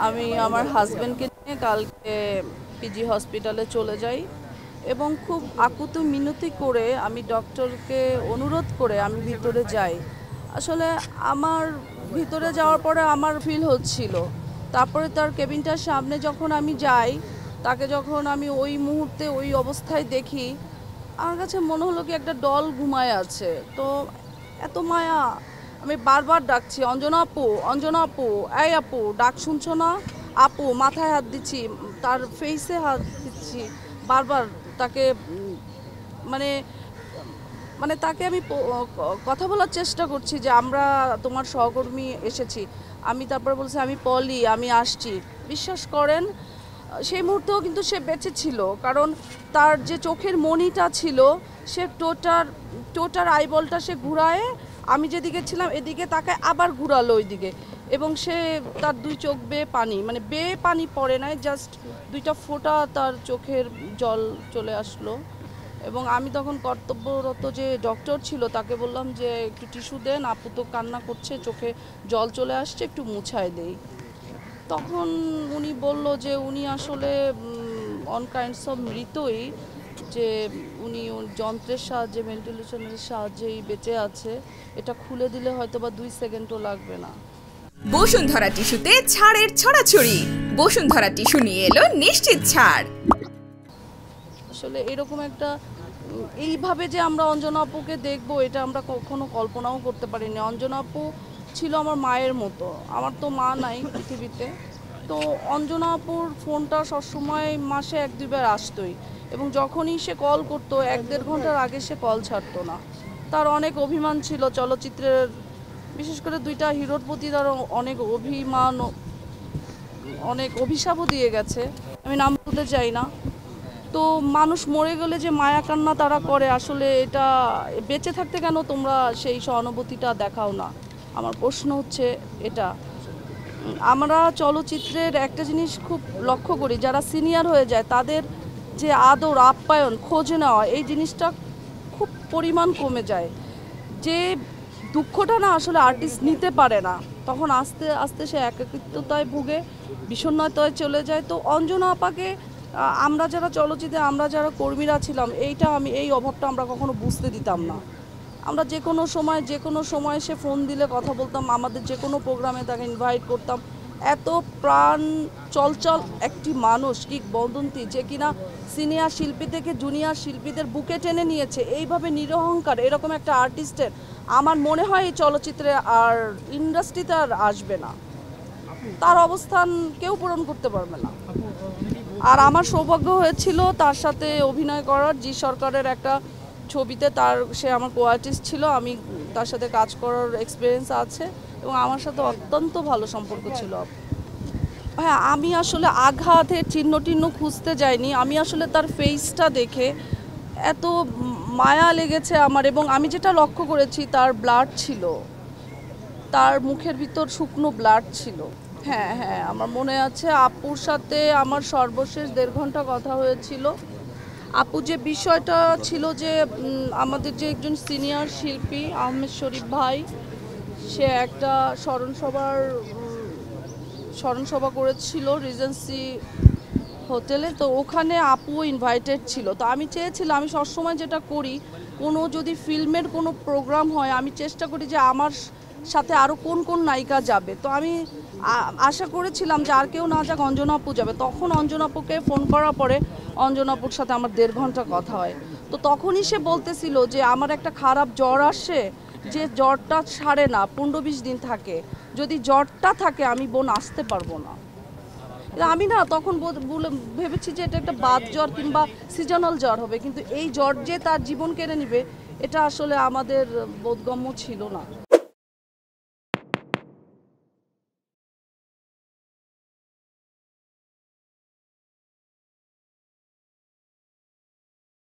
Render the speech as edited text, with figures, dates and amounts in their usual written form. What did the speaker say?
আমি আমার হাজবেন্ডকে নিয়ে কালকে পিজি হসপিটালে চলে যাই এবং খুব আকুত মিনতি করে আমি ডক্টরকে অনুরোধ করে আমি ভিতরে যাই। আসলে আমার ভিতরে যাওয়ার পরে আমার ফিল হচ্ছিল, তারপরে তার কেবিনটার সামনে যখন আমি যাই, তাকে যখন আমি ওই মুহূর্তে ওই অবস্থায় দেখি, আমার কাছে মনে হলো কি একটা ডল ঘুমায় আছে। তো এত মায়া, আমি বারবার ডাকছি, অঞ্জনা আপু, অঞ্জনা আপু, এই আপু, ডাক শুনছো না? আপু, মাথায় হাত দিচ্ছি, তার ফেসে হাত দিচ্ছি বারবার, তাকে মানে মানে তাকে আমি কথা বলার চেষ্টা করছি যে আমরা তোমার সহকর্মী এসেছি। আমি তারপর বলছি আমি পলি, আমি আসছি। বিশ্বাস করেন সেই মুহূর্তেও কিন্তু সে বেঁচে ছিল, কারণ তার যে চোখের মণিটা ছিল, সে টোটার আইবলটা সে ঘুরায়, আমি যেদিকে ছিলাম এদিকে তাকে আবার ঘুরালো ওইদিকে, এবং সে তার দুই চোখ বেয়ে পানি, মানে বেয়ে পানি পড়ে নাই, জাস্ট দুইটা ফোঁটা তার চোখের জল চলে আসলো। এবং আমি তখন কর্তব্যরত যে ডক্টর ছিল তাকে বললাম যে একটু টিস্যু দেন, আপু তো কান্না করছে, চোখে জল চলে আসছে, একটু মুছায় দেই। তখন উনি বলল যে উনি আসলে অন কাইন্ডস অফ মৃতই, যে উনি যন্ত্রের সাহায্যে, ভেন্টিলেশনের সাহায্যেই বেঁচে আছে, এটা খুলে দিলে হয়তো বা 2 সেকেন্ডও লাগবে না। বসুন্ধরা টিস্যুতে ছাড়ের ছড়াছড়ি। বসুন্ধরা টিস্যু নিয়ে এলো নিশ্চিত ছাড়। আসলে এরকম একটা এইভাবে যে আমরা অঞ্জনা আপুকে দেখবো, এটা আমরা কখনো কল্পনাও করতে পারিনি। অঞ্জনা আপু ছিল আমার মায়ের মতো, আমার তো মা নাই পৃথিবীতে। তো অঞ্জনা আপুর ফোনটা সবসময় মাসে 1-2 বার আসতোই, এবং যখনই সে কল করতো 1-1.5 ঘন্টার আগে সে কল ছাড়তো না। তার অনেক অভিমান ছিল চলচ্চিত্রের, বিশেষ করে 2টা হিরোর প্রতি তার অনেক অভিমান, অনেক অভিশাপও দিয়ে গেছে, আমি নাম বলতে চাই না। তো মানুষ মরে গেলে যে মায়া কান্না তারা করে, আসলে এটা বেঁচে থাকতে কেন তোমরা সেই সহানুভূতিটা দেখাও না? আমার প্রশ্ন হচ্ছে এটা। আমরা চলচ্চিত্রের একটা জিনিস খুব লক্ষ্য করি, যারা সিনিয়র হয়ে যায় তাদের যে আদর আপ্যায়ন খোঁজ নেওয়া, এই জিনিসটা খুব পরিমাণ কমে যায়। যে দুঃখটা না আসলে আর্টিস্ট নিতে পারে না, তখন আস্তে আস্তে সে একাকিত্বতায় ভুগে, বিষণ্ণতায় চলে যায়। তো অঞ্জনা আপাকে আমরা যারা চলচ্চিত্রে, আমরা যারা কর্মীরা ছিলাম, এই অভাবটা আমরা কখনো বুঝতে দিতাম না। আমরা যে কোনো সময় সে ফোন দিলে কথা বলতাম, আমাদের যে কোনো প্রোগ্রামে তাকে ইনভাইট করতাম। এত প্রাণ চলচল একটি মানুষ, কিংবদন্তি, যে কিনা সিনিয়র শিল্পী থেকে জুনিয়র শিল্পীদের বুকে টেনে নিয়েছে, এইভাবে নিরহংকার এরকম একটা আর্টিস্টের আমার মনে হয় এই চলচ্চিত্রে আর ইন্ডাস্ট্রিতে আর আসবে না। তার অবস্থান কেউ পূরণ করতে পারবে না। আর আমার সৌভাগ্য হয়েছিল তার সাথে অভিনয় করার, জি সরকারের একটা ছবিতে, সে আমার কো আর্টিস্ট ছিল, আমি তার সাথে কাজ করার এক্সপিরিয়েন্স আছে, এবং আমার সাথে অত্যন্ত ভালো সম্পর্ক ছিল। হ্যাঁ, আমি আসলে আঘাতের চিহ্ন খুঁজতে যাইনি, আমি আসলে তার ফেসটা দেখে এত মায়া লেগেছে আমার। এবং আমি যেটা লক্ষ্য করেছি, তার ব্লাড ছিল, তার মুখের ভিতর শুকনো ব্লাড ছিল। হ্যাঁ হ্যাঁ, আমার মনে আছে আপুর সাথে আমার সর্বশেষ 1.5 ঘন্টা কথা হয়েছিল। আপু যে বিষয়টা ছিল যে আমাদের যে একজন সিনিয়র শিল্পী আহমেদ শরীফ ভাই, সে একটা স্মরণসভা করেছিল রিজেন্সি হোটেলে, তো ওখানে আপুও ইনভাইটেড ছিল। তো আমি চেয়েছিলাম, আমি সবসময় যেটা করি, কোনো যদি ফিল্মের কোনো প্রোগ্রাম হয়, আমি চেষ্টা করি যে আমার সাথে আরও কোন কোন নায়িকা যাবে। তো আমি আশা করেছিলাম যে আর কেউ না যাক, অঞ্জনা আপু যাবে। তখন অঞ্জনা আপুকে ফোন করার পরে অঞ্জনা আপুর সাথে আমার 1.5 ঘন্টা কথা হয়। তো তখনই সে বলতেছিল যে আমার একটা খারাপ জ্বর আসে, যে জ্বরটা সারে না, 15-20 দিন থাকে, যদি জ্বরটা থাকে আমি বোন আসতে পারবো না। আমি না তখন ভেবেছি যে এটা একটা বাত জ্বর কিংবা সিজনাল জ্বর হবে, কিন্তু এই জ্বর যে তার জীবন কেড়ে নিবে, এটা আসলে আমাদের বোধগম্য ছিল না।